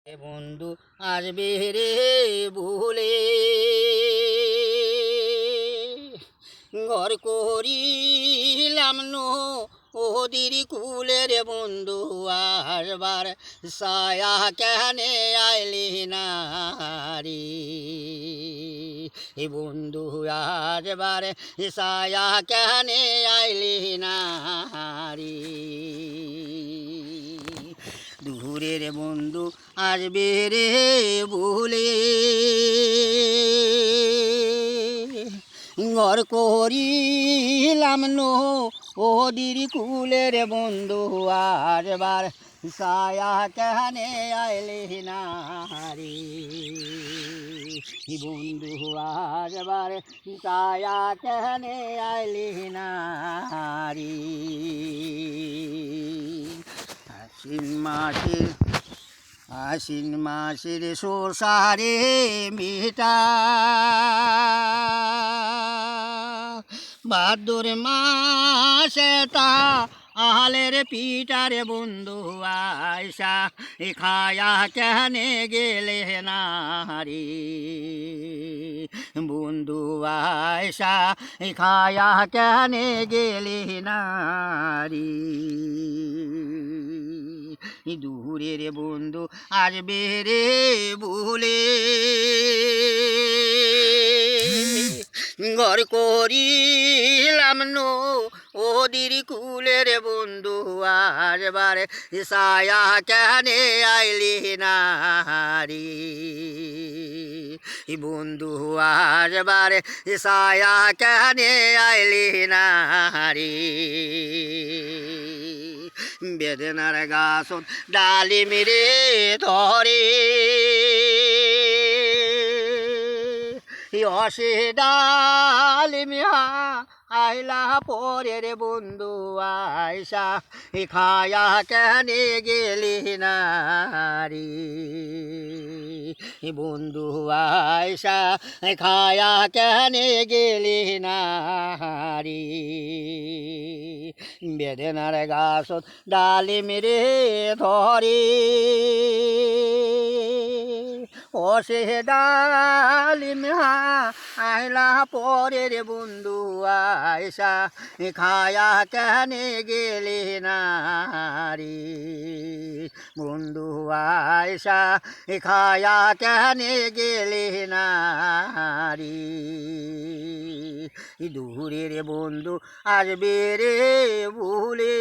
বন্ধু আসবে রে ভুলে ঘর করিলাম নো ওদের কুলের বন্ধু আসবার সায়া কেনে আইলি না রে বন্ধু আসবার সায়া কেনে আইলি না রে দূরের বন্ধু আসবে রে ভুলে ঘর করিলাম নো ওদির কুলের বন্ধু আসবার সায়া কেনে আইলি না রে বন্ধু আসবার সায়া কেনে আইলি না রে আশ্বিন মাসের শোষারে মিঠা ভাদ্র মাসে তা আলের পিটার বন্ধু আয়সা খায়া কেনে গেলে না রে বন্ধু আয়সা খায়া কেনে গেলে না রে দূরের বন্ধু আসবে রে ভুলে ঘর করিলাম নো ওদির কুলের বন্ধু আসবার সায়া কেনে আইলি না রে বন্ধু আসবার সায়া কেনে আইলি না রে বেদনার গাছ ডালি মেরে ধরে অসে ডালি মিহা আইলা পরের বন্ধু আয়সা খায়া কেনে গেলি না রে বন্ধু আয়সা খায়া কেনে গেলি না রে বেদনার গাছ ডালি মেরে ধরে অসে ডালিম আইলা পরের বন্ধু আয়সা খায়া কেনে গেলে না রে বন্ধু আয়সা খায়া কেনে গেলে না রে দূরের বন্ধু আসবে রে ভুলে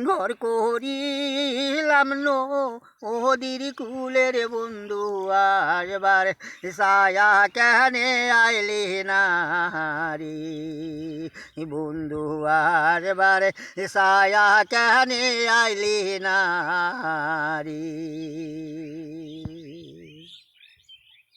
ঘর করিলাম নো ওদির কুলের বন্ধু আসবার সায়া কেনে আইলি না রে বন্ধু আসবার সায়া কেনে আইলি না রে।